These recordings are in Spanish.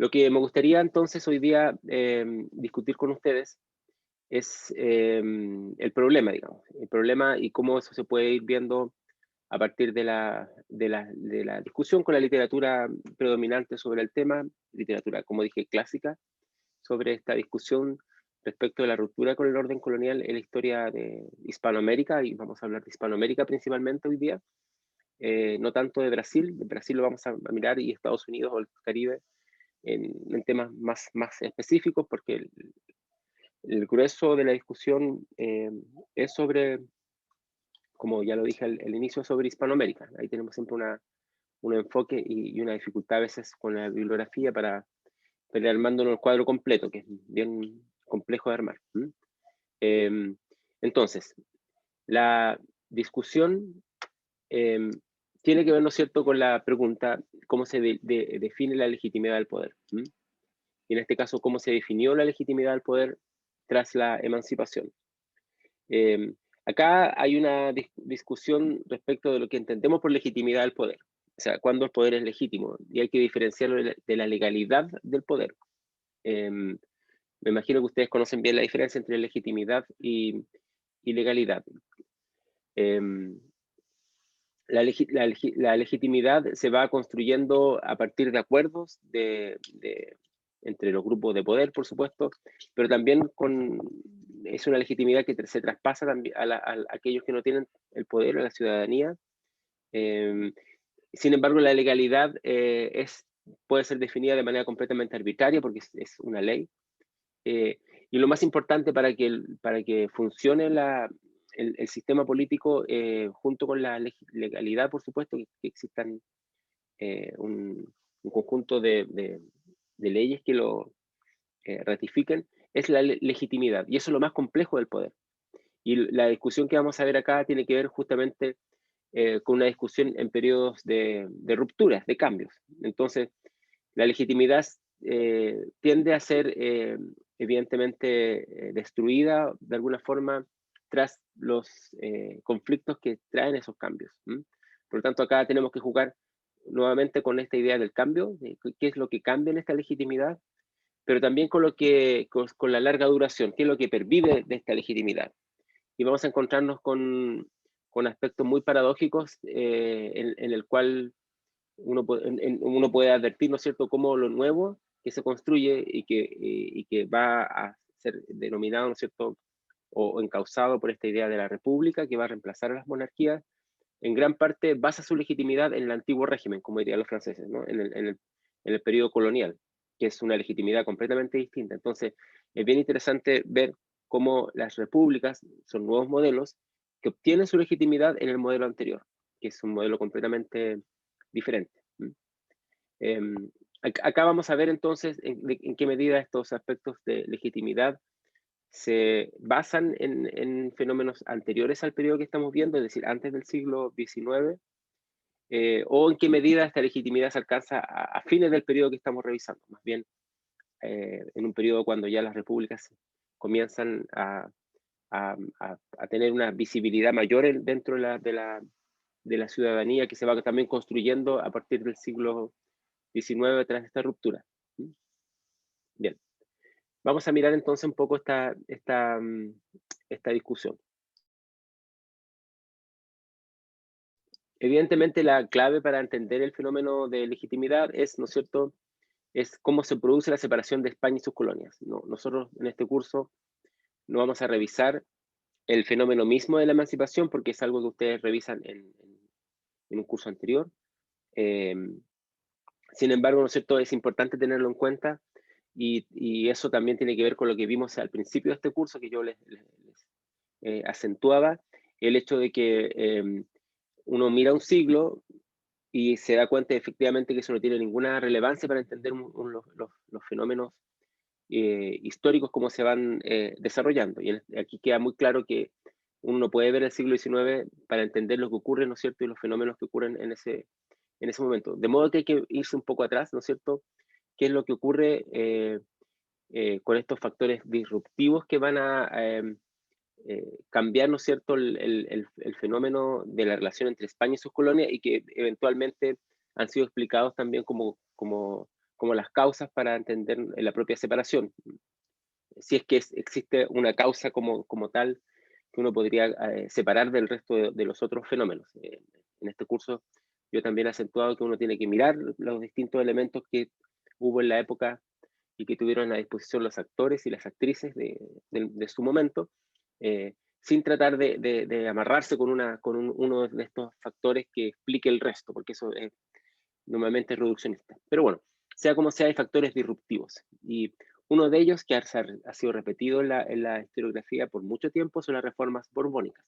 Lo que me gustaría entonces hoy día discutir con ustedes es el problema, digamos, el problema y cómo eso se puede ir viendo a partir de la discusión con la literatura predominante sobre el tema, literatura, como dije, clásica, sobre esta discusión respecto de la ruptura con el orden colonial en la historia de Hispanoamérica, y vamos a hablar de Hispanoamérica principalmente hoy día, no tanto de Brasil lo vamos a mirar, y Estados Unidos o el Caribe en temas más específicos, porque el grueso de la discusión es sobre, como ya lo dije al inicio, sobre Hispanoamérica. Ahí tenemos siempre un enfoque y una dificultad a veces con la bibliografía para ir armándonos el cuadro completo, que es bien complejo de armar. Eh, entonces, la discusión eh, tiene que ver, ¿no es cierto?, con la pregunta cómo se define la legitimidad del poder. Y en este caso, cómo se definió la legitimidad del poder tras la emancipación. Acá hay una discusión respecto de lo que entendemos por legitimidad del poder. O sea, cuándo el poder es legítimo. Y hay que diferenciarlo de la legalidad del poder. Me imagino que ustedes conocen bien la diferencia entre legitimidad y legalidad. La legitimidad se va construyendo a partir de acuerdos entre los grupos de poder, por supuesto, pero también es una legitimidad que se traspasa también a aquellos que no tienen el poder, a la ciudadanía. Sin embargo, la legalidad puede ser definida de manera completamente arbitraria porque es una ley. Y lo más importante para que funcione el sistema político, junto con la legalidad, por supuesto, que existan un conjunto de leyes que lo ratifiquen, es la legitimidad. Y eso es lo más complejo del poder. Y la discusión que vamos a ver acá tiene que ver justamente con una discusión en periodos de rupturas, de cambios. Entonces, la legitimidad tiende a ser evidentemente destruida de alguna forma tras los conflictos que traen esos cambios. Por lo tanto, acá tenemos que jugar nuevamente con esta idea del cambio, de qué es lo que cambia en esta legitimidad, pero también con la larga duración, qué es lo que pervive de esta legitimidad. Y vamos a encontrarnos con aspectos muy paradójicos en el cual uno puede advertir, ¿no es cierto?, cómo lo nuevo que se construye y que va a ser denominado, ¿no es cierto?, o encauzado por esta idea de la república, que va a reemplazar a las monarquías, en gran parte basa su legitimidad en el antiguo régimen, como dirían los franceses, ¿no?, en el periodo colonial, que es una legitimidad completamente distinta. Entonces, es bien interesante ver cómo las repúblicas son nuevos modelos que obtienen su legitimidad en el modelo anterior, que es un modelo completamente diferente. Acá vamos a ver entonces en qué medida estos aspectos de legitimidad se basan en fenómenos anteriores al periodo que estamos viendo, es decir, antes del siglo XIX, o en qué medida esta legitimidad se alcanza a fines del periodo que estamos revisando, más bien en un periodo cuando ya las repúblicas comienzan a tener una visibilidad mayor dentro de la ciudadanía, que se va también construyendo a partir del siglo XIX tras esta ruptura. Bien, vamos a mirar entonces un poco esta discusión. Evidentemente, la clave para entender el fenómeno de legitimidad es, ¿no es cierto?, es cómo se produce la separación de España y sus colonias. Nosotros en este curso no vamos a revisar el fenómeno mismo de la emancipación, porque es algo que ustedes revisan en un curso anterior. Sin embargo, ¿no es cierto?, es importante tenerlo en cuenta, y eso también tiene que ver con lo que vimos al principio de este curso, que yo les acentuaba, el hecho de que uno mira un siglo y se da cuenta efectivamente que eso no tiene ninguna relevancia para entender los fenómenos históricos, cómo se van desarrollando. Y aquí queda muy claro que uno no puede ver el siglo XIX para entender lo que ocurre, ¿no es cierto?, y los fenómenos que ocurren en ese momento. De modo que hay que irse un poco atrás, ¿no es cierto?, qué es lo que ocurre con estos factores disruptivos que van a cambiar, ¿no es cierto?, el fenómeno de la relación entre España y sus colonias, y que eventualmente han sido explicados también como digamos, las causas para entender la propia separación. Si es que existe una causa como tal que uno podría separar del resto de los otros fenómenos. En este curso yo también he acentuado que uno tiene que mirar los distintos elementos que hubo en la época y que tuvieron a disposición los actores y las actrices de su momento, sin tratar de amarrarse con uno de estos factores que explique el resto, porque eso es normalmente reduccionista. Pero bueno, sea como sea, hay factores disruptivos. Y uno de ellos, que ha sido repetido en la historiografía por mucho tiempo, son las reformas borbónicas,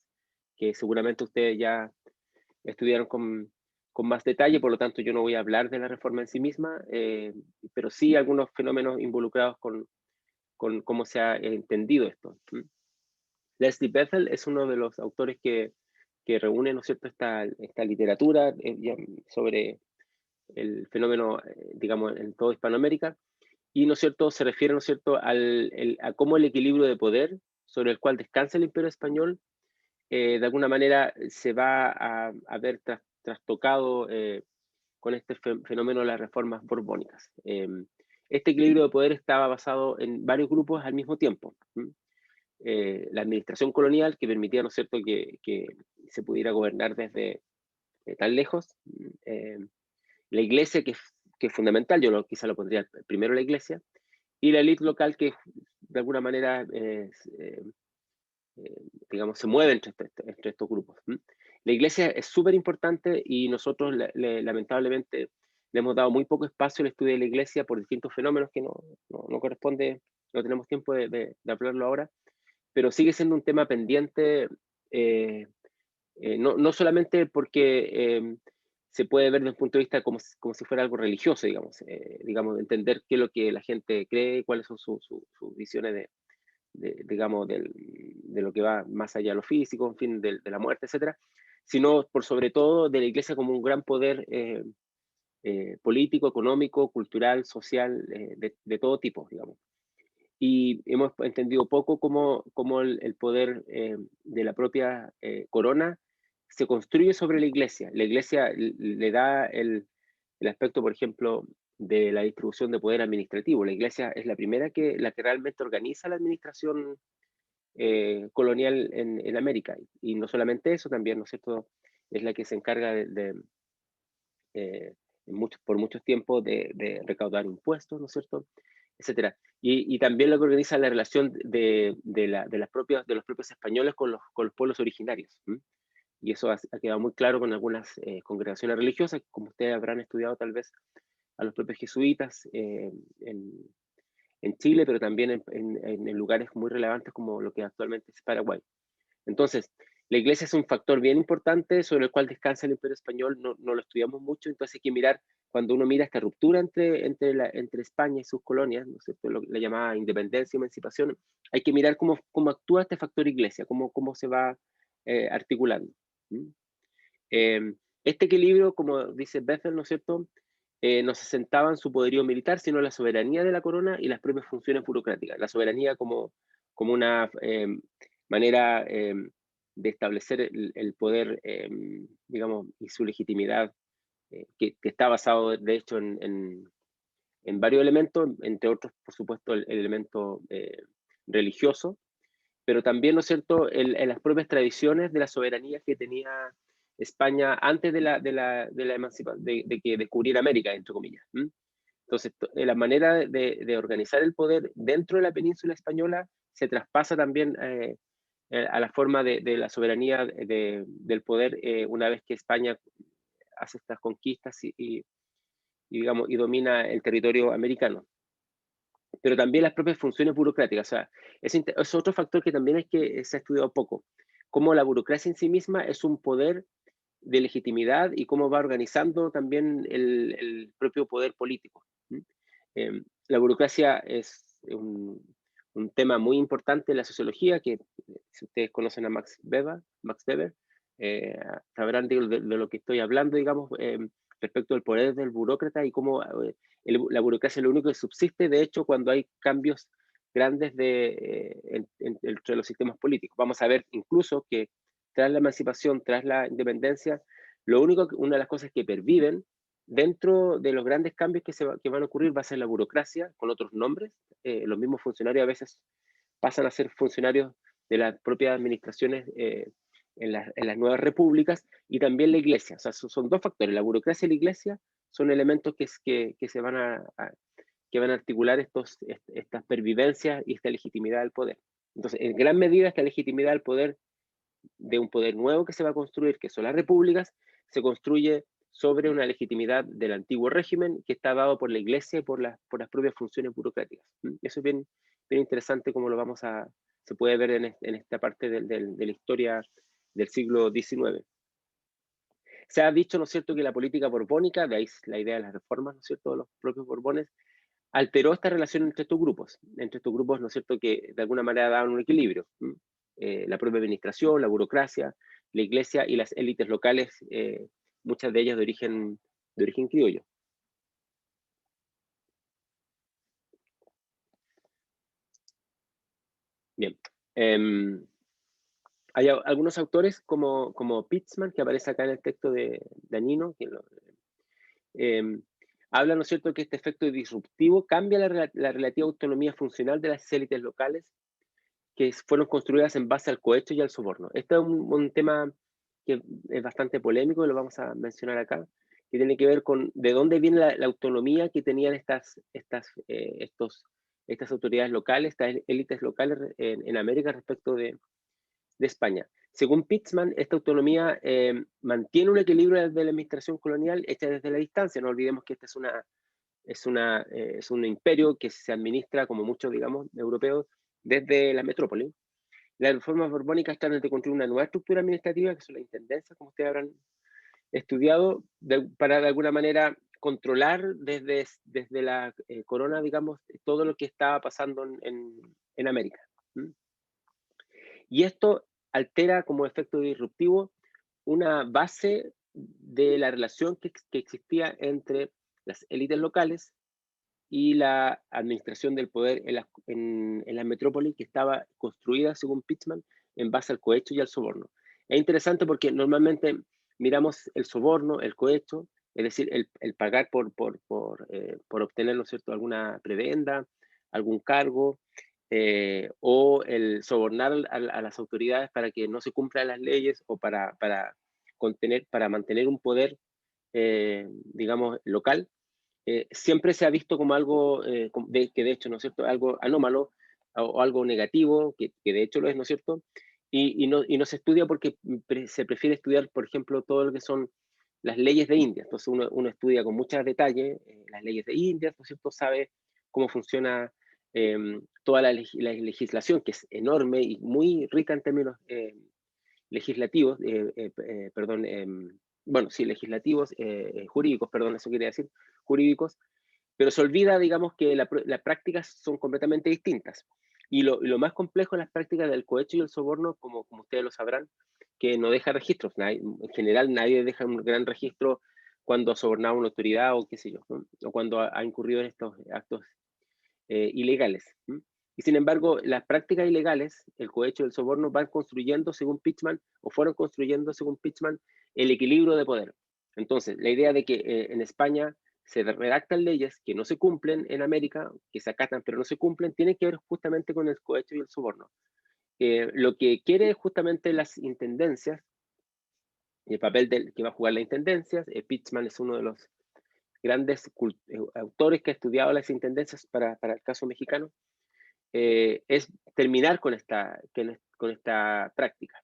que seguramente ustedes ya estudiaron con más detalle, por lo tanto yo no voy a hablar de la reforma en sí misma, pero sí algunos fenómenos involucrados con cómo se ha entendido esto. Leslie Bethel es uno de los autores que reúne, ¿no es cierto?, esta literatura sobre el fenómeno, digamos, en toda Hispanoamérica, y, ¿no es cierto?, se refiere, ¿no es cierto?, a cómo el equilibrio de poder sobre el cual descansa el Imperio Español, de alguna manera se va a ver trastocado con este fenómeno de las reformas borbónicas. Este equilibrio de poder estaba basado en varios grupos al mismo tiempo. La administración colonial, que permitía, ¿no es cierto?, que se pudiera gobernar desde tan lejos. La iglesia, que es fundamental, quizá lo pondría primero la iglesia, y la élite local, que de alguna manera, digamos, se mueve entre estos grupos. La iglesia es súper importante y nosotros lamentablemente le hemos dado muy poco espacio al estudio de la iglesia por distintos fenómenos que no corresponde, no tenemos tiempo de hablarlo ahora, pero sigue siendo un tema pendiente, no solamente porque se puede ver desde un punto de vista como si fuera algo religioso, digamos, entender qué es lo que la gente cree, cuáles son sus visiones digamos, de lo que va más allá de lo físico, en fin, de la muerte, etcétera, sino por sobre todo de la iglesia como un gran poder político, económico, cultural, social, de todo tipo, digamos. Y hemos entendido poco cómo el poder de la propia corona se construye sobre la iglesia. La iglesia le da el aspecto, por ejemplo, de la distribución de poder administrativo. La iglesia es la que realmente organiza la administración colonial en América. Y no solamente eso, también, ¿no es cierto?, es la que se encarga por muchos tiempos de recaudar impuestos, ¿no es cierto?, etcétera. Y también lo que organiza la relación de los propios españoles con los pueblos originarios. Y eso ha quedado muy claro con algunas congregaciones religiosas, como ustedes habrán estudiado tal vez a los propios jesuitas en Chile, pero también en lugares muy relevantes como lo que actualmente es Paraguay. Entonces, la iglesia es un factor bien importante sobre el cual descansa el Imperio Español, no lo estudiamos mucho, entonces hay que mirar, cuando uno mira esta ruptura entre España y sus colonias, ¿no es cierto?, la llamada independencia y emancipación, hay que mirar cómo actúa este factor iglesia, cómo se va articulando. Eh, este equilibrio, como dice Bethel, ¿no es cierto?, no se sentaba en su poderío militar, sino en la soberanía de la corona y las propias funciones burocráticas. La soberanía como una manera de establecer el poder, digamos, y su legitimidad, que está basado, de hecho, en varios elementos, entre otros, por supuesto, el elemento religioso, pero también, ¿no es cierto?, en las propias tradiciones de la soberanía que tenía España antes de la emancipación, de que descubriera América, entre comillas. Entonces, la manera de organizar el poder dentro de la península española se traspasa también a la forma de la soberanía del poder una vez que España hace estas conquistas digamos, y domina el territorio americano. Pero también las propias funciones burocráticas. O sea, es otro factor que también se ha estudiado poco. Cómo la burocracia en sí misma es un poder de legitimidad y cómo va organizando también el propio poder político. La burocracia es un tema muy importante en la sociología, que si ustedes conocen a Max Weber, sabrán de lo que estoy hablando, digamos, respecto al poder del burócrata y cómo la burocracia es lo único que subsiste, de hecho, cuando hay cambios grandes entre los sistemas políticos. Vamos a ver incluso que tras la emancipación, tras la independencia, una de las cosas que perviven Dentro de los grandes cambios que van a ocurrir va a ser la burocracia con otros nombres. Los mismos funcionarios a veces pasan a ser funcionarios de las propias administraciones en las nuevas repúblicas, y también la iglesia. O sea, son dos factores. La burocracia y la iglesia son elementos que se van que van a articular estas pervivencias y esta legitimidad del poder. Entonces, en gran medida, esta legitimidad del poder, de un poder nuevo que se va a construir, que son las repúblicas, se construye sobre una legitimidad del antiguo régimen que está dado por la iglesia y por las propias funciones burocráticas. Eso es bien interesante, como se puede ver en esta parte de la historia del siglo XIX. Se ha dicho, ¿no es cierto?, que la política borbónica, de ahí la idea de las reformas, ¿no es cierto?, de los propios Borbones, alteró esta relación entre estos grupos, ¿no es cierto?, que de alguna manera daban un equilibrio. La propia administración, la burocracia, la iglesia y las élites locales, muchas de ellas de origen criollo. Bien. Hay algunos autores como Pitzman, que aparece acá en el texto de Danino, que habla, ¿no es cierto?, que este efecto disruptivo cambia la relativa autonomía funcional de las élites locales que fueron construidas en base al cohecho y al soborno. Este es un tema que es bastante polémico y lo vamos a mencionar acá, que tiene que ver con de dónde viene la autonomía que tenían estas autoridades locales, estas élites locales en América respecto de España. Según Pitzman, esta autonomía mantiene un equilibrio de la administración colonial hecha desde la distancia. No olvidemos que esta es un imperio que se administra, como muchos, digamos, europeos, desde la metrópoli. Las reformas borbónicas tratan de construir una nueva estructura administrativa, que son las intendencias, como ustedes habrán estudiado, para de alguna manera controlar desde la corona, digamos, todo lo que estaba pasando en América. Y esto altera como efecto disruptivo una base de la relación que existía entre las élites locales y la administración del poder en la metrópoli, que estaba construida, según Pitzman, en base al cohecho y al soborno. Es interesante porque normalmente miramos el soborno, el cohecho, es decir, el pagar por obtener, ¿no es cierto?, alguna prebenda, algún cargo, o el sobornar a las autoridades para que no se cumplan las leyes o para mantener un poder, digamos, local. Siempre se ha visto como algo que de hecho, ¿no es cierto?, algo anómalo o algo negativo, que de hecho lo es, ¿no es cierto? Y no se estudia porque se prefiere estudiar, por ejemplo, todo lo que son las leyes de India. Entonces uno estudia con mucho detalle las leyes de India, ¿no es cierto? Sabe cómo funciona toda la legislación, que es enorme y muy rica en términos legislativos, perdón, bueno, sí, legislativos, jurídicos, perdón, eso quería decir, jurídicos, pero se olvida, digamos, que las prácticas son completamente distintas. Y lo más complejo en las prácticas del cohecho y el soborno, como ustedes lo sabrán, que no deja registros. En general, nadie deja un gran registro cuando ha sobornado a una autoridad o qué sé yo, ¿no?, o cuando ha incurrido en estos actos ilegales. Y sin embargo, las prácticas ilegales, el cohecho y el soborno, van construyendo, según Pitzman, o fueron construyendo, según Pitzman, el equilibrio de poder. Entonces, la idea de que en España se redactan leyes que no se cumplen en América, que se acatan pero no se cumplen, tiene que ver justamente con el cohecho y el soborno. Lo que quiere justamente las intendencias, y el papel que va a jugar las intendencias, Pitzman es uno de los grandes autores que ha estudiado las intendencias para el caso mexicano, es terminar con esta práctica,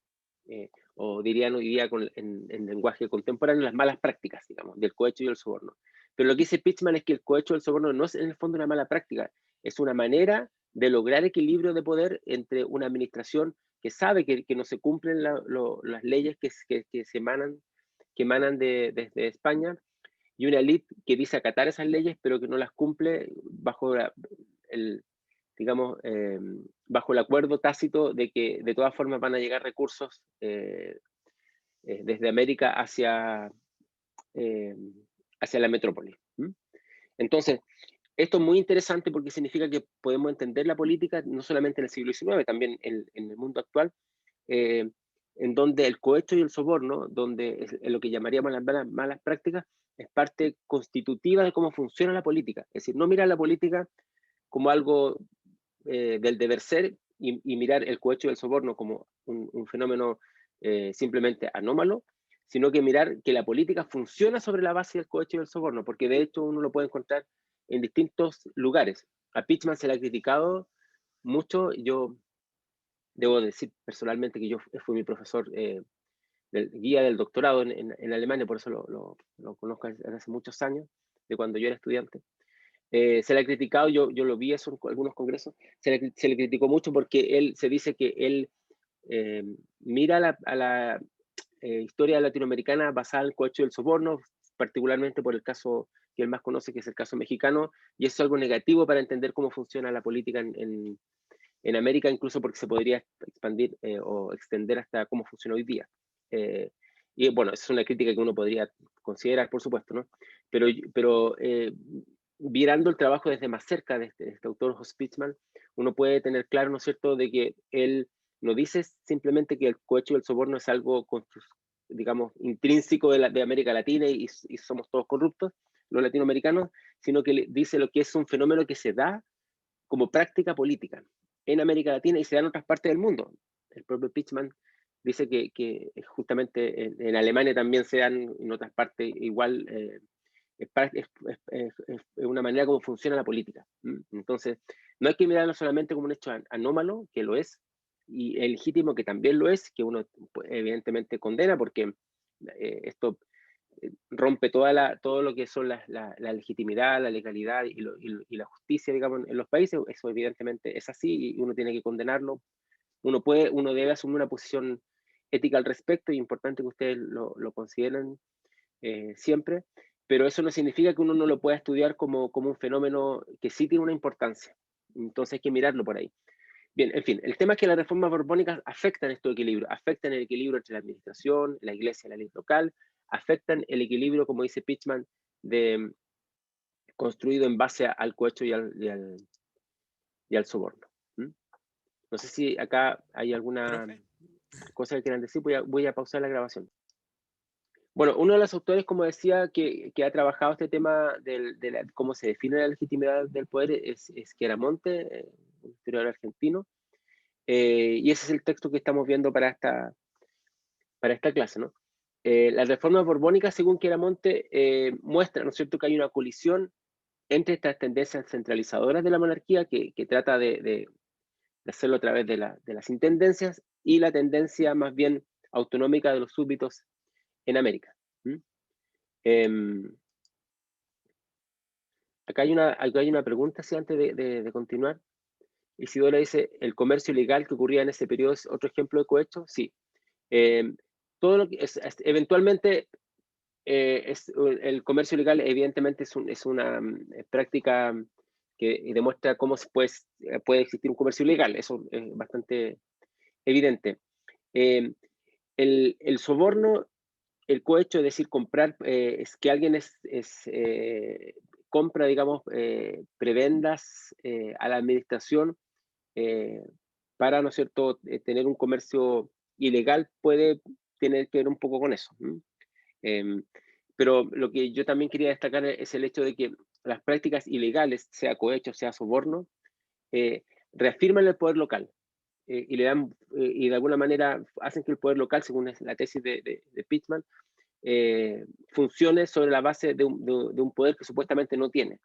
o dirían hoy día en lenguaje contemporáneo, las malas prácticas, digamos, del cohecho y el soborno. Pero lo que dice Pitzman es que el cohecho y el soborno no es en el fondo una mala práctica, es una manera de lograr equilibrio de poder entre una administración que sabe que no se cumplen las leyes que emanan desde España, y una élite que dice acatar esas leyes, pero que no las cumple el, digamos, bajo el acuerdo tácito de que de todas formas van a llegar recursos desde América eh, hacia la metrópoli. Entonces, esto es muy interesante porque significa que podemos entender la política no solamente en el siglo XIX, también en el mundo actual, en donde el cohecho y el soborno, donde es lo que llamaríamos las malas prácticas, es parte constitutiva de cómo funciona la política. Es decir, no mirar la política como algo del deber ser y mirar el cohecho y el soborno como un fenómeno simplemente anómalo, sino que mirar que la política funciona sobre la base del cohecho y del soborno, porque de hecho uno lo puede encontrar en distintos lugares. A Pichman se le ha criticado mucho. Yo debo decir personalmente que yo fui mi profesor guía del doctorado en Alemania, por eso lo conozco desde hace muchos años, de cuando yo era estudiante. Se le ha criticado, yo lo vi eso en algunos congresos, se le criticó mucho porque él se dice que él mira a la historia latinoamericana basada en el cohecho y el soborno, particularmente por el caso que él más conoce, que es el caso mexicano, y eso es algo negativo para entender cómo funciona la política en América, incluso porque se podría expandir o extender hasta cómo funciona hoy día. Y bueno, esa es una crítica que uno podría considerar, por supuesto, ¿no? Pero mirando el trabajo desde más cerca de este autor, Jos Pichman, uno puede tener claro, ¿no es cierto?, de que él no dice simplemente que el cohecho y el soborno es algo, digamos, intrínseco de América Latina y somos todos corruptos, los latinoamericanos, sino que dice lo que es un fenómeno que se da como práctica política en América Latina y se da en otras partes del mundo. El propio Pichman dice que justamente en Alemania también se dan, en otras partes igual, es una manera como funciona la política. Entonces, no hay que mirarlo solamente como un hecho anómalo, que lo es, y legítimo, que también lo es, que uno pues, evidentemente condena, porque esto rompe todo lo que son la legitimidad, la legalidad y la justicia, digamos, en los países. Eso evidentemente es así y uno tiene que condenarlo. Uno debe asumir una posición ética al respecto, y es importante que ustedes lo consideren siempre, pero eso no significa que uno no lo pueda estudiar como un fenómeno que sí tiene una importancia. Entonces hay que mirarlo por ahí. Bien, en fin, el tema es que las reformas borbónicas afectan estos equilibrios, afectan el equilibrio entre la administración, la iglesia y la ley local, afectan el equilibrio, como dice Pichman, construido en base al cohecho y al soborno. No sé si acá hay alguna Profe, cosa que quieran decir. Voy a pausar la grabación. Bueno, uno de los autores, como decía, que ha trabajado este tema de cómo se define la legitimidad del poder es Chiaramonte, un historiador argentino. Y ese es el texto que estamos viendo para esta clase, ¿no? Las reformas borbónicas, según Chiaramonte, muestran, ¿no es cierto?, que hay una colisión entre estas tendencias centralizadoras de la monarquía, que trata de hacerlo a través de las intendencias, y la tendencia más bien autonómica de los súbditos en América. Acá hay una pregunta, sí, antes de continuar. Isidora dice, ¿el comercio ilegal que ocurría en ese periodo es otro ejemplo de cohecho? Sí. Todo lo que eventualmente el comercio ilegal evidentemente es una práctica que demuestra cómo puede existir un comercio ilegal. Eso es bastante evidente. El soborno, el cohecho, es decir, comprar, es que alguien compra, digamos, prebendas a la administración eh, para, ¿no es cierto?, tener un comercio ilegal, puede tener que ver un poco con eso. Em, pero lo que yo también quería destacar es el hecho de que las prácticas ilegales, sea cohecho, sea soborno, reafirman el poder local y le dan, y de alguna manera hacen que el poder local, según la tesis de Pittman, funcione sobre la base de un poder que supuestamente no tiene,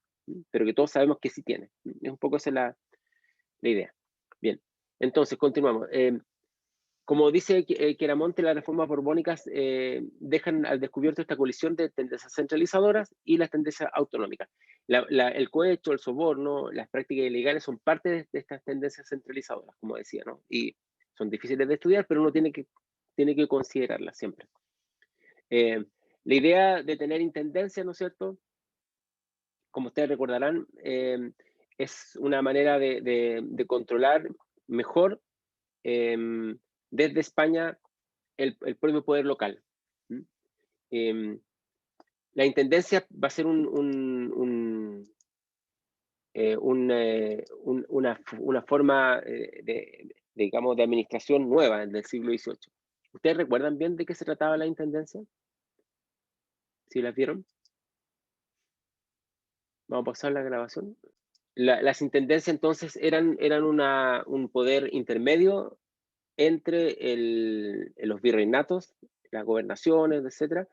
pero que todos sabemos que sí tiene. Es un poco esa la idea. Bien, entonces continuamos. Como dice Chiaramonte, las reformas borbónicas dejan al descubierto esta colisión de tendencias centralizadoras y las tendencias autonómicas. El cohecho, el soborno, las prácticas ilegales son parte de estas tendencias centralizadoras, como decía, ¿no? Y son difíciles de estudiar, pero uno tiene que considerarlas siempre. La idea de tener intendencia, ¿no es cierto?, como ustedes recordarán, es una manera de controlar mejor desde España el propio poder local. Eh, la intendencia va a ser una forma digamos, de administración nueva del siglo XVIII. ¿Ustedes recuerdan bien de qué se trataba la intendencia? ¿Sí las vieron? Vamos a pasar la grabación. Las intendencias entonces eran un poder intermedio entre los virreinatos, las gobernaciones, etcétera,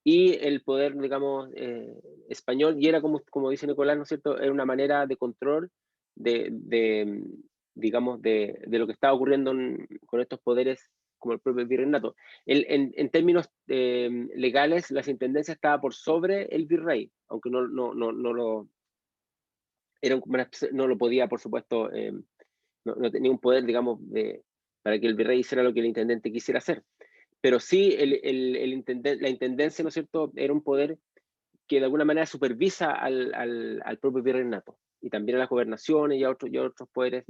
y el poder, digamos, español, y era como dice Nicolás, ¿no es cierto?, era una manera de control de digamos, de lo que estaba ocurriendo con estos poderes como el propio virreinato. En términos legales, las intendencias estaban por sobre el virrey, aunque no lo, no lo podía, por supuesto, no tenía un poder, digamos, para que el virrey hiciera lo que el intendente quisiera hacer. Pero sí, la intendencia, ¿no es cierto?, era un poder que de alguna manera supervisa al propio virreinato y también a las gobernaciones y a otros poderes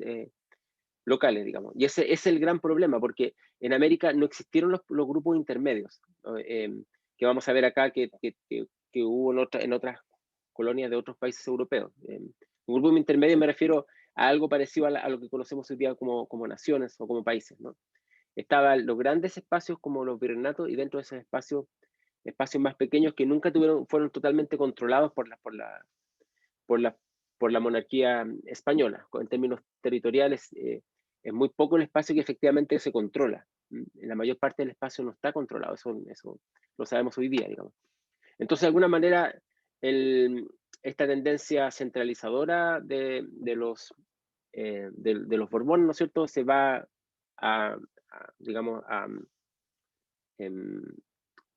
locales, digamos. Y ese es el gran problema, porque en América no existieron los grupos intermedios, ¿no? Que vamos a ver acá que hubo en otras colonias de otros países europeos. Un grupo intermedio me refiero a algo parecido a lo que conocemos hoy día como naciones o como países, ¿no? Estaban los grandes espacios como los virreinatos y dentro de esos espacios más pequeños que nunca fueron totalmente controlados por la, por la monarquía española. En términos territoriales, es muy poco el espacio que efectivamente se controla. La mayor parte del espacio no está controlado, eso lo sabemos hoy día, digamos. Entonces, de alguna manera, esta tendencia centralizadora de los Borbones, ¿no es cierto?, se va digamos, em,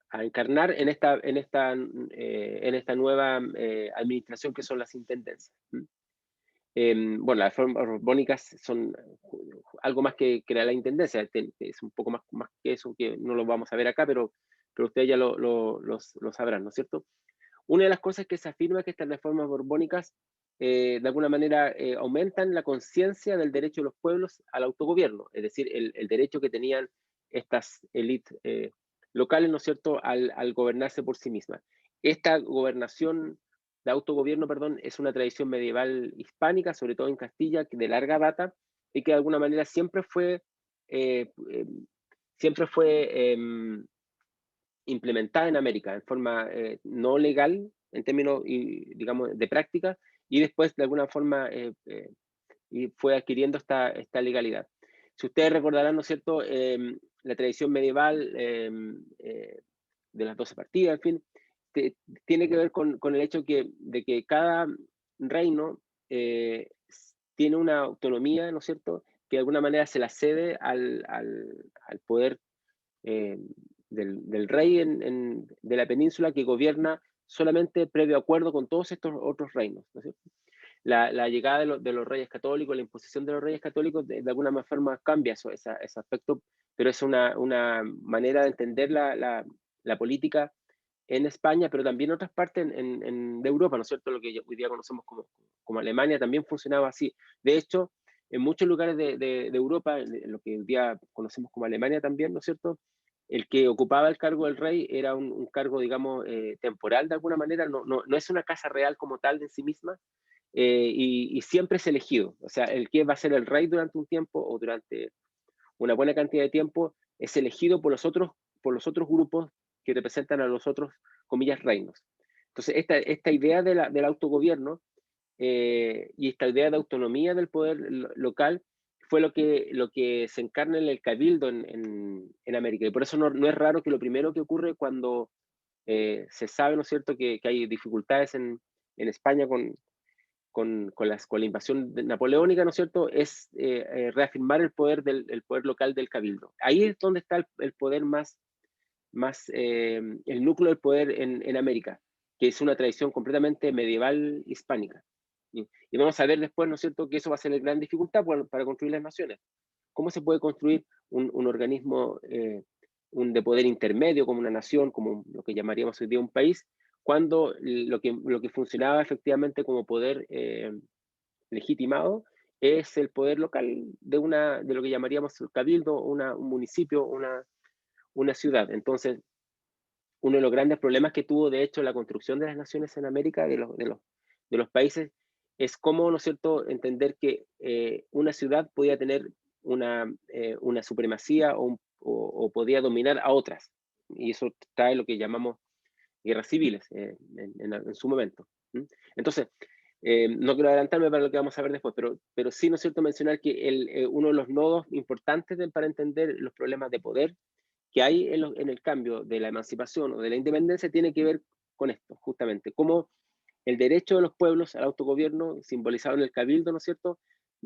a encarnar en esta nueva administración que son las intendencias. Bueno, las reformas borbónicas son algo más que crear la intendencia, es un poco más que eso, que no lo vamos a ver acá, pero ustedes ya lo sabrán, ¿no es cierto? Una de las cosas que se afirma es que estas reformas borbónicas de alguna manera aumentan la conciencia del derecho de los pueblos al autogobierno, es decir, el derecho que tenían estas élites locales, ¿no es cierto?, al gobernarse por sí mismas. Esta gobernación de autogobierno, perdón, es una tradición medieval hispánica, sobre todo en Castilla, de larga data, y que de alguna manera eh, eh, siempre fue implementada en América en forma no legal, en términos, digamos, de práctica, y después de alguna forma y fue adquiriendo esta legalidad. Si ustedes recordarán, ¿no es cierto?, la tradición medieval de las 12 partidas, en fin, tiene que ver con el hecho de que cada reino tiene una autonomía, ¿no es cierto?, que de alguna manera se la cede al poder eh, del rey de la península que gobierna solamente previo acuerdo con todos estos otros reinos, ¿no es cierto? La llegada de los reyes católicos, la imposición de los reyes católicos, de alguna forma cambia ese aspecto, pero es una manera de entender la política en España, pero también en otras partes de Europa, ¿no es cierto? Lo que hoy día conocemos como Alemania también funcionaba así. De hecho, en muchos lugares de Europa, en lo que hoy día conocemos como Alemania también, ¿no es cierto?, el que ocupaba el cargo del rey era un cargo, digamos, temporal de alguna manera, no es una casa real como tal de sí misma, y siempre es elegido. O sea, el que va a ser el rey durante un tiempo o durante una buena cantidad de tiempo es elegido por los otros grupos que representan a los otros, comillas, reinos. Entonces, esta idea del autogobierno y esta idea de autonomía del poder local fue lo que se encarna en el cabildo en América. Y por eso no es raro que lo primero que ocurre cuando se sabe, ¿no es cierto?, que hay dificultades en España con la invasión napoleónica, ¿no es cierto?, es reafirmar el poder local del cabildo. Ahí es donde está el poder el núcleo del poder en América, que es una tradición completamente medieval hispánica. Y vamos a ver después, ¿no es cierto?, que eso va a ser la gran dificultad para construir las naciones. ¿Cómo se puede construir un organismo de poder intermedio como una nación, como lo que llamaríamos hoy día un país, cuando lo que funcionaba efectivamente como poder legitimado es el poder local de lo que llamaríamos el cabildo, un municipio, una ciudad? Entonces, uno de los grandes problemas que tuvo, de hecho, la construcción de las naciones en América, de los países, es cómo, ¿no es cierto?, entender que una ciudad podía tener una supremacía o podía dominar a otras. Y eso trae lo que llamamos guerras civiles en su momento. ¿Mm? Entonces, No quiero adelantarme para lo que vamos a ver después, pero sí, ¿no es cierto?, mencionar que uno de los nodos importantes para entender los problemas de poder que hay en el cambio de la emancipación o de la independencia tiene que ver con esto, justamente, cómo el derecho de los pueblos al autogobierno, simbolizado en el cabildo, ¿no es cierto?,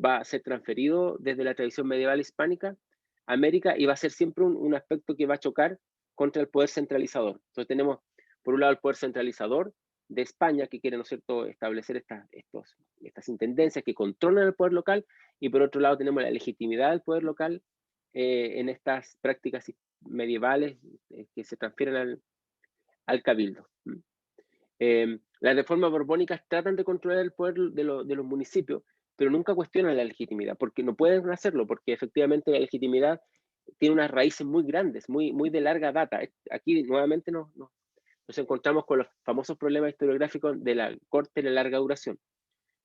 va a ser transferido desde la tradición medieval hispánica a América y va a ser siempre un aspecto que va a chocar contra el poder centralizador. Entonces tenemos, por un lado, el poder centralizador de España, que quiere, ¿no es cierto?, establecer estas intendencias que controlan el poder local, y por otro lado tenemos la legitimidad del poder local en estas prácticas medievales que se transfieren al cabildo. Las reformas borbónicas tratan de controlar el poder de los municipios, pero nunca cuestionan la legitimidad, porque no pueden hacerlo, porque efectivamente la legitimidad tiene unas raíces muy grandes, muy de larga data. Aquí nuevamente nos encontramos con los famosos problemas historiográficos de la corta y la larga duración.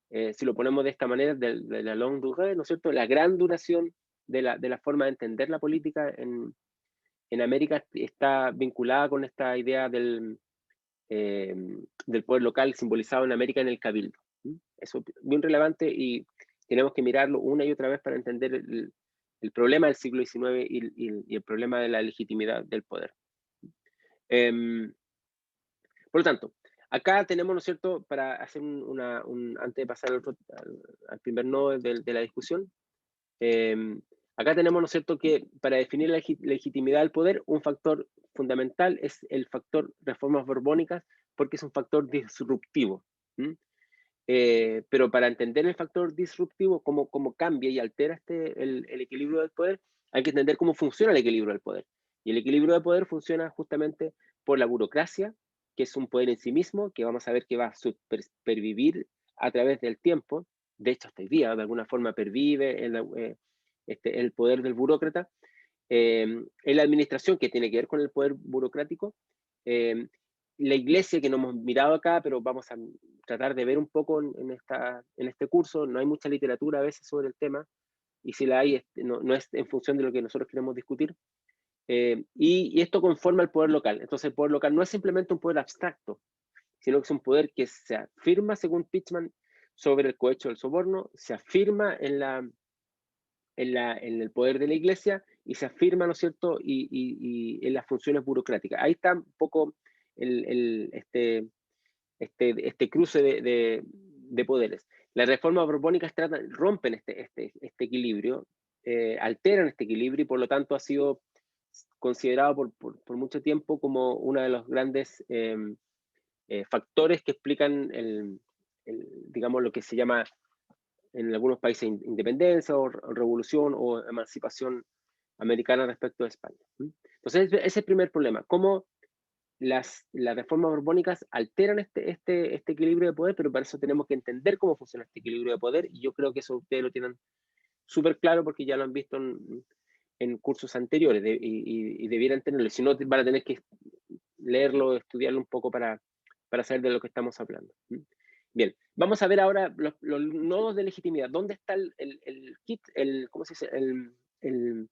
Si lo ponemos de esta manera, de la longue durée, ¿no es cierto?, la gran duración de la forma de entender la política en América está vinculada con esta idea del poder local simbolizado en América en el cabildo. Eso es bien relevante y tenemos que mirarlo una y otra vez para entender el problema del siglo XIX y el problema de la legitimidad del poder. Por lo tanto, acá tenemos, ¿no es cierto?, para hacer antes de pasar al primer nodo de la discusión, acá tenemos, ¿no es cierto?, que para definir la legitimidad del poder, un factor fundamental es el factor reformas borbónicas, porque es un factor disruptivo. Pero para entender el factor disruptivo, cómo cambia y altera el equilibrio del poder, hay que entender cómo funciona el equilibrio del poder. Y el equilibrio del poder funciona justamente por la burocracia, que es un poder en sí mismo, que vamos a ver que va a pervivir a través del tiempo. De hecho, hasta hoy día, de alguna forma, pervive el poder del burócrata. En la administración, que tiene que ver con el poder burocrático, la iglesia, que no hemos mirado acá, pero vamos a tratar de ver un poco en este curso. No hay mucha literatura a veces sobre el tema, y si la hay, no es en función de lo que nosotros queremos discutir. Y esto conforma el poder local. Entonces el poder local no es simplemente un poder abstracto, sino que es un poder que se afirma, según Pichman, sobre el cohecho del soborno, se afirma en el poder de la iglesia y se afirma, ¿no es cierto?, y en las funciones burocráticas. Ahí está un poco este cruce de poderes. Las reformas borbónicas rompen este equilibrio, alteran este equilibrio, y por lo tanto ha sido considerado por mucho tiempo como uno de los grandes factores que explican digamos, lo que se llama en algunos países independencia o revolución o emancipación americana respecto a España. Entonces, ese es el primer problema. ¿Cómo las reformas borbónicas alteran este equilibrio de poder? Pero para eso tenemos que entender cómo funciona este equilibrio de poder, y yo creo que eso ustedes lo tienen súper claro porque ya lo han visto en cursos anteriores y debieran tenerlo. Si no, van a tener que leerlo, estudiarlo un poco para saber de lo que estamos hablando. Bien, vamos a ver ahora los nodos de legitimidad. ¿Dónde está el kit, ¿cómo se dice? El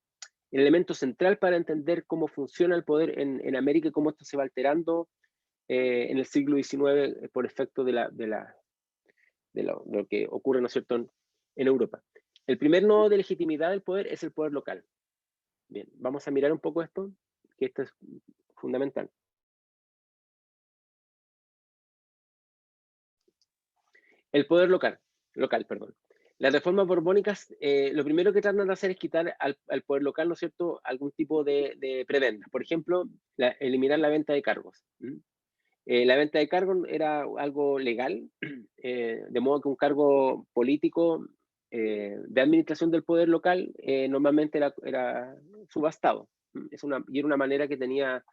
elemento central para entender cómo funciona el poder en América y cómo esto se va alterando en el siglo XIX por efecto de lo que ocurre, ¿no es cierto?, en Europa. El primer nodo de legitimidad del poder es el poder local. Bien, vamos a mirar un poco esto, que esto es fundamental. El poder local, perdón. Las reformas borbónicas, lo primero que tratan de hacer es quitar al poder local, ¿no es cierto?, algún tipo de prebenda. Por ejemplo, eliminar la venta de cargos. La venta de cargos era algo legal, de modo que un cargo político de administración del poder local normalmente era subastado. Y era una manera que tenía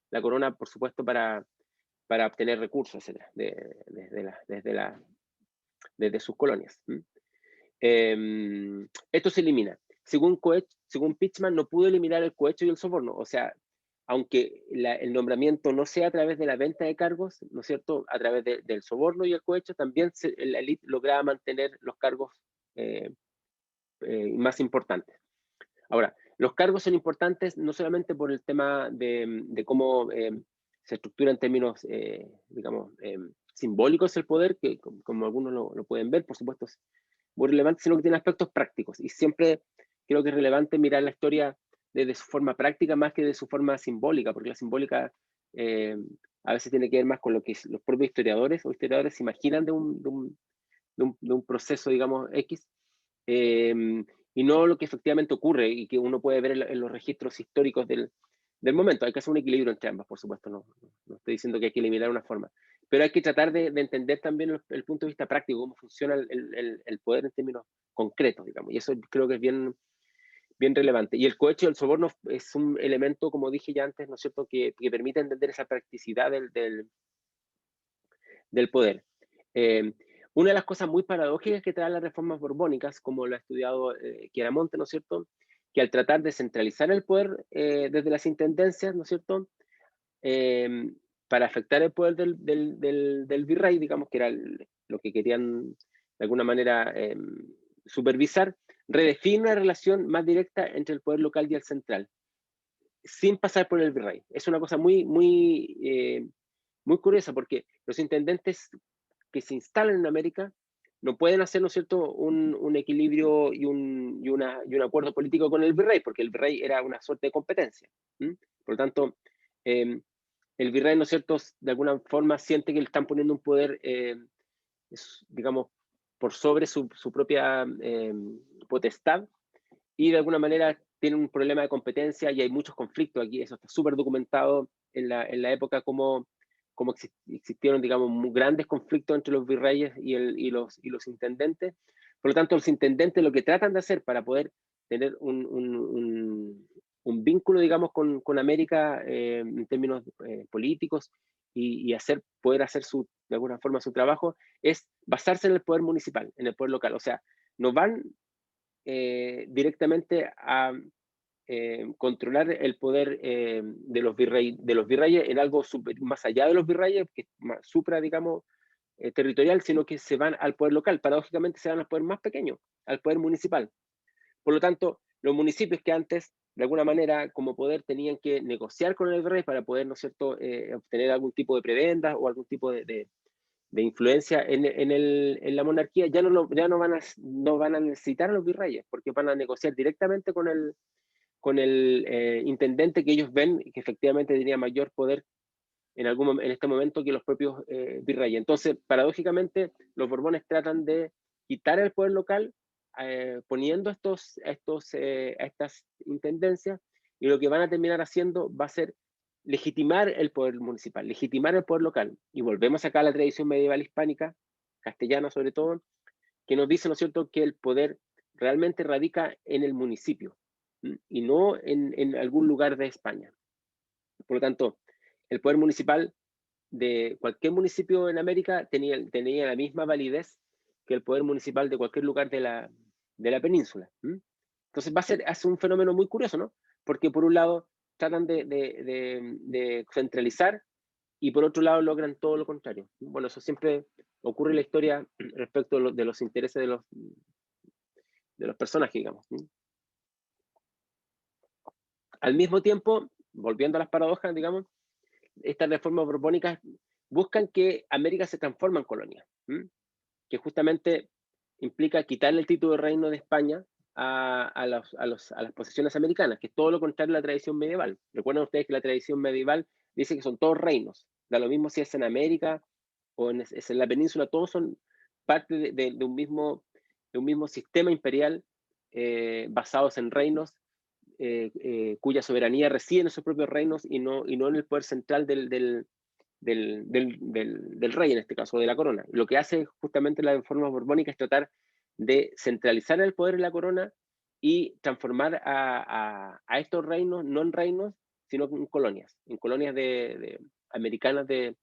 la corona, por supuesto, para obtener recursos, etcétera, desde sus colonias. Esto se elimina. Según Pichman, no pudo eliminar el cohecho y el soborno. O sea, aunque el nombramiento no sea a través de la venta de cargos, ¿no es cierto?, a través del soborno y el cohecho, también la élite lograba mantener los cargos más importantes. Ahora, los cargos son importantes no solamente por el tema de cómo se estructura en términos, digamos, simbólico es el poder, que como algunos lo pueden ver, por supuesto, es muy relevante, sino que tiene aspectos prácticos. Y siempre creo que es relevante mirar la historia desde su forma práctica más que de su forma simbólica, porque la simbólica eh, a veces tiene que ver más con lo que los propios historiadores o historiadores se imaginan de un proceso, digamos, X, eh, y no lo que efectivamente ocurre y que uno puede ver en los registros históricos del momento. Hay que hacer un equilibrio entre ambas, por supuesto, no estoy diciendo que hay que eliminar una forma, pero hay que tratar de entender también el punto de vista práctico, cómo funciona el poder en términos concretos, digamos, y eso creo que es bien relevante. Y el cohecho del soborno es un elemento, como dije ya antes, ¿no es cierto?, que permite entender esa practicidad del poder. Eh, una de las cosas muy paradójicas que traen las reformas borbónicas, como lo ha estudiado Chiaramonte, ¿no es cierto?, que al tratar de centralizar el poder desde las intendencias, ¿no es cierto?, eh, para afectar el poder del virrey, digamos, que era lo que querían de alguna manera supervisar, redefine una relación más directa entre el poder local y el central, sin pasar por el virrey. Es una cosa muy curiosa, porque los intendentes que se instalan en América no pueden hacer, ¿no es cierto?, un equilibrio y un acuerdo político con el virrey, porque el virrey era una suerte de competencia. ¿Mm? Por lo tanto, eh, el virrey, ¿no es cierto?, de alguna forma siente que le están poniendo un poder, digamos, por sobre su propia potestad, y de alguna manera tiene un problema de competencia y hay muchos conflictos aquí. Eso está súper documentado en la época, como existieron, digamos, muy grandes conflictos entre los virreyes y los intendentes. Por lo tanto, los intendentes lo que tratan de hacer para poder tener un vínculo, digamos, con América en términos políticos y poder hacer de alguna forma su trabajo, es basarse en el poder municipal, en el poder local. O sea, no van directamente a controlar el poder de los virreyes en algo más allá de los virreyes, que es más supra, digamos, territorial, sino que se van al poder local. Paradójicamente se van al poder más pequeño, al poder municipal. Por lo tanto, los municipios que antes, de alguna manera, como poder, tenían que negociar con el virrey para poder, ¿no es cierto?, obtener algún tipo de prebenda o algún tipo de influencia en la monarquía, ya no van a necesitar a los virreyes, porque van a negociar directamente con el intendente que ellos ven que efectivamente tenía mayor poder en este momento que los propios virreyes. Entonces, paradójicamente, los Borbones tratan de quitar el poder local poniendo a estas intendencias, y lo que van a terminar haciendo va a ser legitimar el poder municipal, legitimar el poder local. Y volvemos acá a la tradición medieval hispánica, castellana sobre todo, que nos dice, ¿no es cierto?, que el poder realmente radica en el municipio y no en algún lugar de España. Por lo tanto, el poder municipal de cualquier municipio en América tenía la misma validez que el poder municipal de cualquier lugar de la península. Entonces hace un fenómeno muy curioso, ¿no? Porque por un lado tratan de centralizar y por otro lado logran todo lo contrario. Bueno, eso siempre ocurre en la historia respecto de los intereses de los personajes, digamos. Al mismo tiempo, volviendo a las paradojas, digamos, estas reformas borbónicas buscan que América se transforme en colonia, que justamente implica quitarle el título de reino de España a las posesiones americanas, que es todo lo contrario a la tradición medieval. Recuerden ustedes que la tradición medieval dice que son todos reinos, da lo mismo si es en América o es en la península, todos son parte de un mismo sistema imperial basados en reinos cuya soberanía reside en sus propios reinos y no en el poder central del rey, en este caso, de la corona. Lo que hace justamente la reforma borbónica es tratar de centralizar el poder de la corona y transformar a estos reinos, no en reinos, sino en colonias americanas de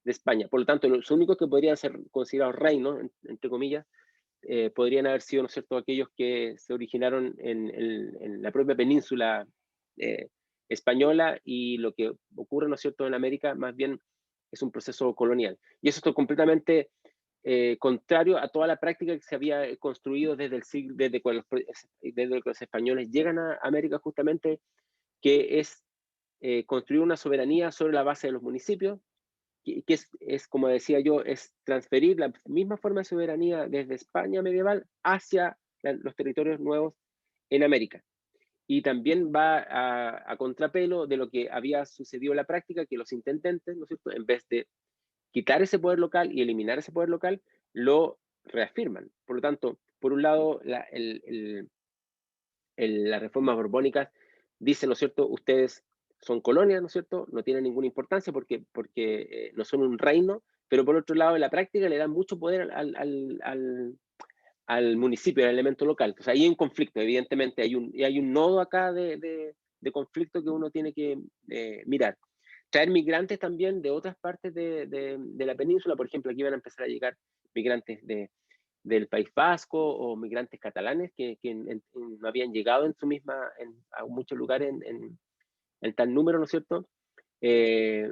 España. Por lo tanto, los únicos que podrían ser considerados reinos, entre comillas, podrían haber sido, ¿no es cierto?, aquellos que se originaron en la propia península eh, española, y lo que ocurre, ¿no es cierto?, en América más bien es un proceso colonial. Y eso es completamente contrario a toda la práctica que se había construido desde que los españoles llegan a América, justamente, que es construir una soberanía sobre la base de los municipios, que es, como decía yo, es transferir la misma forma de soberanía desde España medieval hacia los territorios nuevos en América. Y también va a contrapelo de lo que había sucedido en la práctica, que los intendentes, ¿no es cierto?, en vez de quitar ese poder local y eliminar ese poder local, lo reafirman. Por lo tanto, por un lado, las reformas borbónicas dicen, ¿no es cierto?, ustedes son colonias, ¿no es cierto?, no tienen ninguna importancia porque no son un reino, pero por otro lado, en la práctica le dan mucho poder al municipio, al elemento local. Entonces ahí hay un conflicto, evidentemente, hay un nodo acá de conflicto que uno tiene que mirar. Traer migrantes también de otras partes de la península, por ejemplo, aquí van a empezar a llegar migrantes del País Vasco o migrantes catalanes que no habían llegado en su misma, a muchos lugares en tal número, ¿no es cierto?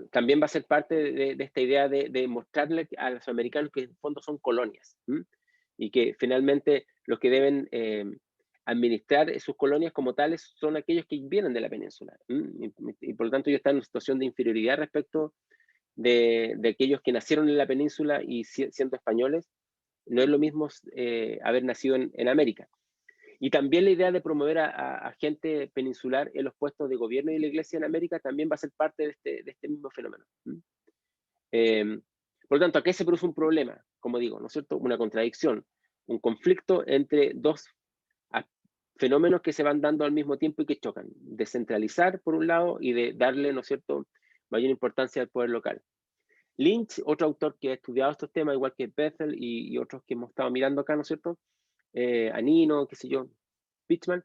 También va a ser parte de esta idea de mostrarle a los americanos que en el fondo son colonias, ¿m? Y que finalmente los que deben administrar sus colonias como tales son aquellos que vienen de la península, ¿m? Y por lo tanto ellos están en una situación de inferioridad respecto de aquellos que nacieron en la península y siendo españoles. No es lo mismo haber nacido en América. Y también la idea de promover a gente peninsular en los puestos de gobierno y la iglesia en América también va a ser parte de este mismo fenómeno. Eh, por lo tanto, aquí se produce un problema, como digo, ¿no es cierto? Una contradicción, un conflicto entre dos fenómenos que se van dando al mismo tiempo y que chocan. Descentralizar, por un lado, y de darle, ¿no es cierto?, mayor importancia al poder local. Lynch, otro autor que ha estudiado estos temas, igual que Bethel y otros que hemos estado mirando acá, ¿no es cierto? Anino, qué sé yo, Pichman,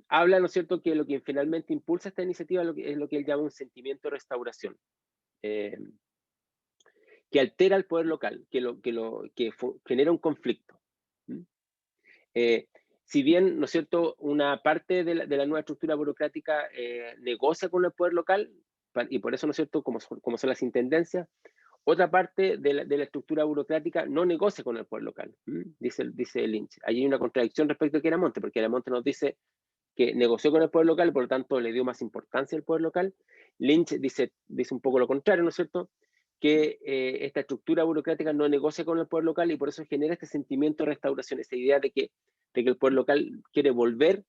habla, ¿no es cierto?, que lo que finalmente impulsa esta iniciativa es lo que él llama un sentimiento de restauración, eh, que altera el poder local, que genera un conflicto. ¿Mm? Eh, si bien, ¿no es cierto?, una parte de la nueva estructura burocrática negocia con el poder local, y por eso, ¿no es cierto?, como son las intendencias, otra parte de la estructura burocrática no negocia con el poder local, dice Lynch. Ahí hay una contradicción respecto a Quieramonte, porque Quieramonte nos dice que negoció con el poder local, por lo tanto le dio más importancia al poder local. Lynch dice un poco lo contrario, ¿no es cierto?, que esta estructura burocrática no negocia con el poder local y por eso genera este sentimiento de restauración, esa idea de que el poder local quiere volver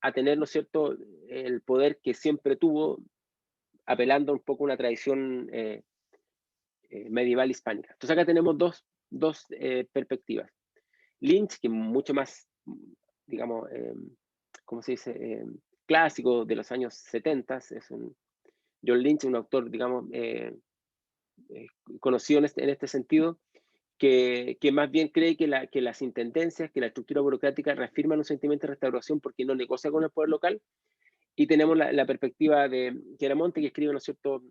a tener, ¿no es cierto?, el poder que siempre tuvo, apelando un poco a una tradición medieval hispánica. Entonces acá tenemos dos perspectivas. Lynch, que mucho más, digamos, ¿cómo se dice? Clásico de los años 70, John Lynch, un autor, digamos, eh, conocido en este sentido, que más bien cree que las intendencias, que la estructura burocrática reafirman un sentimiento de restauración porque no negocia con el poder local. Y tenemos la perspectiva de Quieramonte, que escribe, ¿no es cierto?,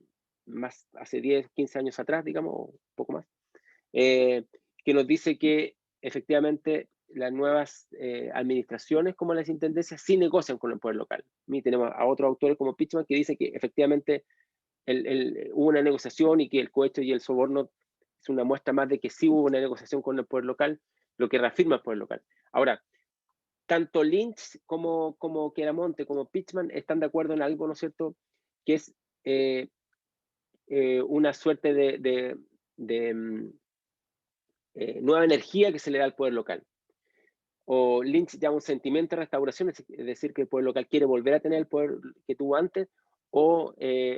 más hace 10, 15 años atrás, digamos, un poco más, eh, que nos dice que efectivamente las nuevas administraciones como las intendencias sí negocian con el poder local. Y tenemos a otros autores como Pichman que dice que efectivamente hubo una negociación y que el cohecho y el soborno es una muestra más de que sí hubo una negociación con el poder local, lo que reafirma el poder local. Ahora, tanto Lynch como Quieramonte, como Pichman, están de acuerdo en algo, ¿no es cierto?, que es una suerte de nueva energía que se le da al poder local. O Lynch llama un sentimiento de restauración, es decir, que el poder local quiere volver a tener el poder que tuvo antes, o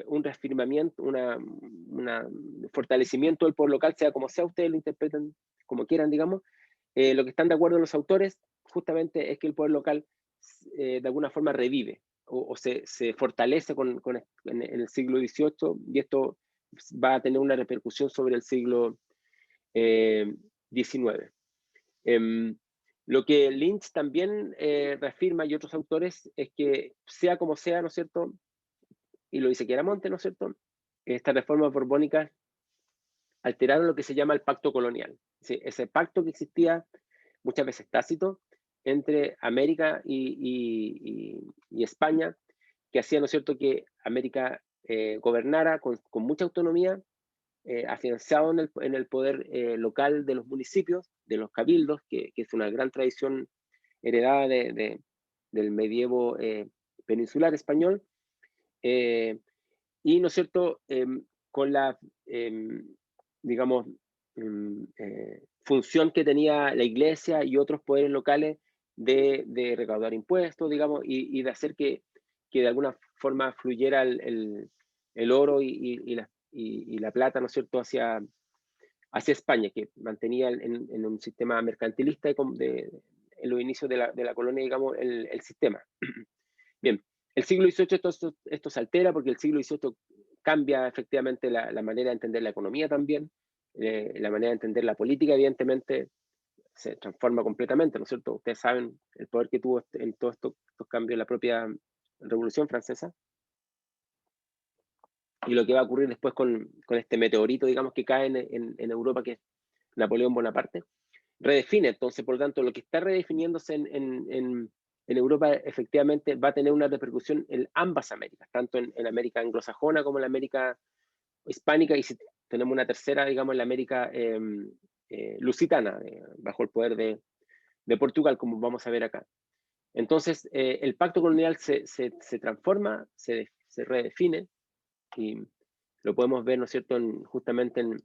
un reafirmamiento, un fortalecimiento del poder local, sea como sea, ustedes lo interpreten como quieran, digamos. Lo que están de acuerdo los autores justamente es que el poder local de alguna forma revive o se fortalece en el siglo XVIII, y esto va a tener una repercusión sobre el siglo XIX. Lo que Lynch también reafirma, y otros autores, es que sea como sea, ¿no es cierto?, y lo dice Quieramonte, ¿no es cierto?, estas reformas borbónicas alteraron lo que se llama el pacto colonial. Sí, ese pacto que existía, muchas veces tácito, entre América y España, que hacía, ¿no es cierto?, que América gobernara con mucha autonomía, afianzado en el poder local de los municipios, de los cabildos, que es una gran tradición heredada del medievo peninsular español, y, ¿no es cierto?, con la, digamos, función que tenía la iglesia y otros poderes locales de recaudar impuestos, digamos, y de hacer que de alguna forma fluyera el oro y la plata, ¿no es cierto?, hacia España, que mantenía en un sistema mercantilista en los inicios de la colonia, digamos, el sistema. Bien, el siglo XVIII esto se altera porque el siglo XVIII cambia efectivamente la manera de entender la economía también, la manera de entender la política, evidentemente, se transforma completamente, ¿no es cierto? Ustedes saben el poder que tuvo en todos estos cambios la propia Revolución Francesa y lo que va a ocurrir después con este meteorito, digamos, que cae en Europa, que es Napoleón Bonaparte. Redefine, entonces, por lo tanto, lo que está redefiniéndose en Europa efectivamente va a tener una repercusión en ambas Américas, tanto en América anglosajona como en la América hispánica, y si tenemos una tercera, digamos, en la América lusitana, bajo el poder de Portugal, como vamos a ver acá. Entonces, el pacto colonial se transforma, se redefine, y lo podemos ver, ¿no es cierto?, justamente en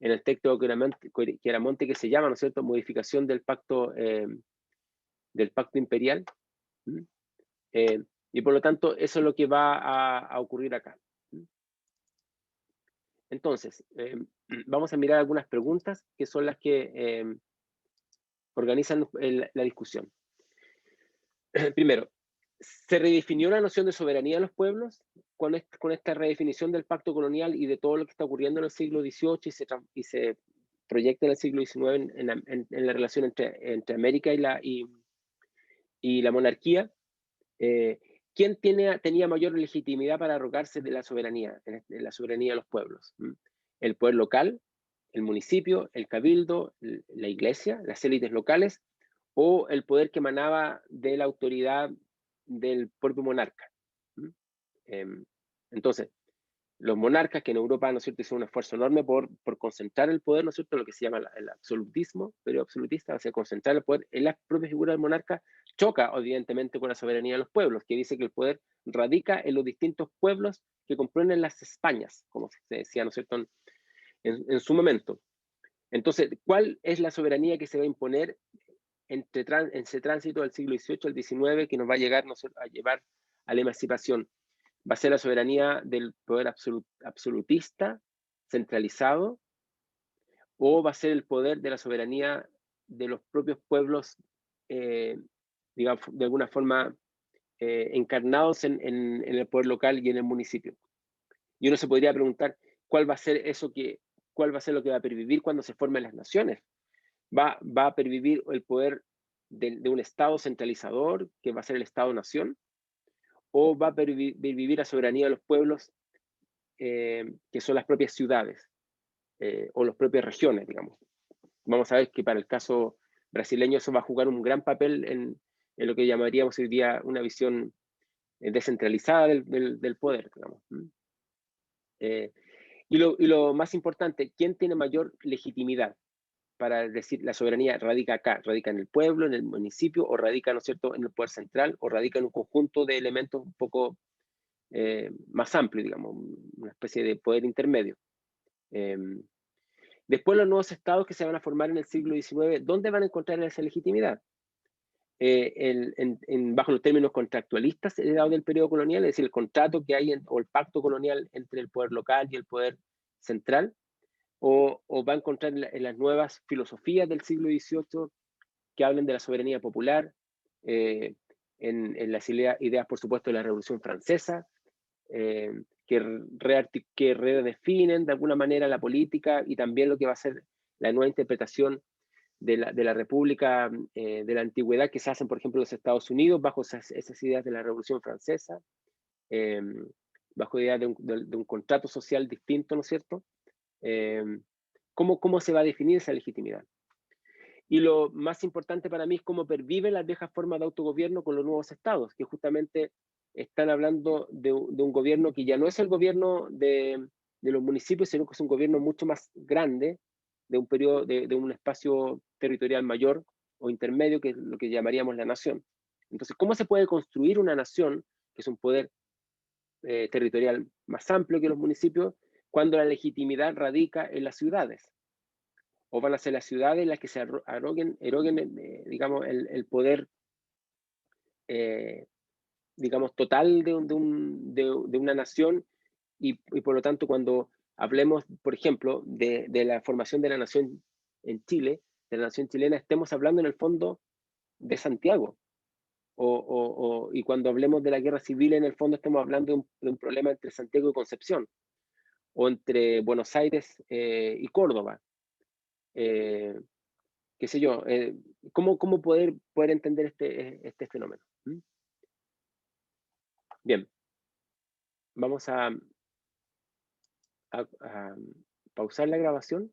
el texto de Chiaramonte, que se llama, ¿no es cierto?, modificación del pacto imperial. Y por lo tanto, eso es lo que va a ocurrir acá. Entonces, vamos a mirar algunas preguntas que son las que organizan la discusión. Primero, ¿se redefinió la noción de soberanía de los pueblos con esta redefinición del pacto colonial y de todo lo que está ocurriendo en el siglo XVIII y se proyecta en el siglo XIX en la relación entre América y la monarquía? ¿Quién tenía mayor legitimidad para arrogarse de la soberanía, de la soberanía de los pueblos? ¿El poder local, el municipio, el cabildo, la iglesia, las élites locales, o el poder que emanaba de la autoridad del propio monarca? Entonces, los monarcas, que en Europa, ¿no es cierto?, hicieron un esfuerzo enorme por concentrar el poder, ¿no es cierto?, lo que se llama el absolutismo, periodo absolutista, o sea, concentrar el poder en la propia figura del monarca, choca evidentemente con la soberanía de los pueblos, que dice que el poder radica en los distintos pueblos que componen las Españas, como se decía, ¿no es cierto?, en su momento. Entonces, ¿cuál es la soberanía que se va a imponer en ese tránsito del siglo XVIII al XIX que nos va a llegar, ¿no es cierto?, a llevar a la emancipación? ¿Va a ser la soberanía del poder absolutista, centralizado, o va a ser el poder de la soberanía de los propios pueblos, digamos, de alguna forma encarnados en el poder local y en el municipio? Y uno se podría preguntar, ¿cuál va a ser lo que va a pervivir cuando se formen las naciones? ¿Va a pervivir el poder de un Estado centralizador, que va a ser el Estado-nación? ¿O va a vivir la soberanía de los pueblos, que son las propias ciudades o las propias regiones, digamos? Vamos a ver que para el caso brasileño eso va a jugar un gran papel en lo que llamaríamos hoy día una visión descentralizada del poder, digamos. Y lo más importante, ¿quién tiene mayor legitimidad para decir la soberanía radica acá? ¿Radica en el pueblo, en el municipio, o radica, ¿no es cierto?, en el poder central, o radica en un conjunto de elementos un poco más amplio, digamos, una especie de poder intermedio? Después, los nuevos estados que se van a formar en el siglo XIX, ¿dónde van a encontrar esa legitimidad? Bajo los términos contractualistas heredados del periodo colonial, es decir, el contrato que hay o el pacto colonial entre el poder local y el poder central, o va a encontrar en las nuevas filosofías del siglo XVIII que hablen de la soberanía popular, en las ideas, por supuesto, de la Revolución Francesa, que redefinen de alguna manera la política y también lo que va a ser la nueva interpretación de la República de la Antigüedad que se hacen, por ejemplo, en los Estados Unidos, bajo esas ideas de la Revolución Francesa, bajo ideas de un contrato social distinto, ¿no es cierto? ¿Cómo se va a definir esa legitimidad? Y lo más importante para mí es cómo perviven las viejas formas de autogobierno con los nuevos estados, que justamente están hablando de un gobierno que ya no es el gobierno de los municipios, sino que es un gobierno mucho más grande, de un periodo, de un espacio territorial mayor o intermedio, que es lo que llamaríamos la nación. Entonces, ¿cómo se puede construir una nación, que es un poder territorial más amplio que los municipios, cuando la legitimidad radica en las ciudades, o van a ser las ciudades las que se eroguen, digamos, el poder, eh, digamos, total de una nación, y por lo tanto, cuando hablemos, por ejemplo, de la formación de la nación en Chile, de la nación chilena, estemos hablando en el fondo de Santiago. Y cuando hablemos de la guerra civil, en el fondo estamos hablando de un problema entre Santiago y Concepción, o entre Buenos Aires y Córdoba. Eh, Qué sé yo, ¿cómo poder entender este fenómeno? ¿Mm? Bien, vamos a pausar la grabación.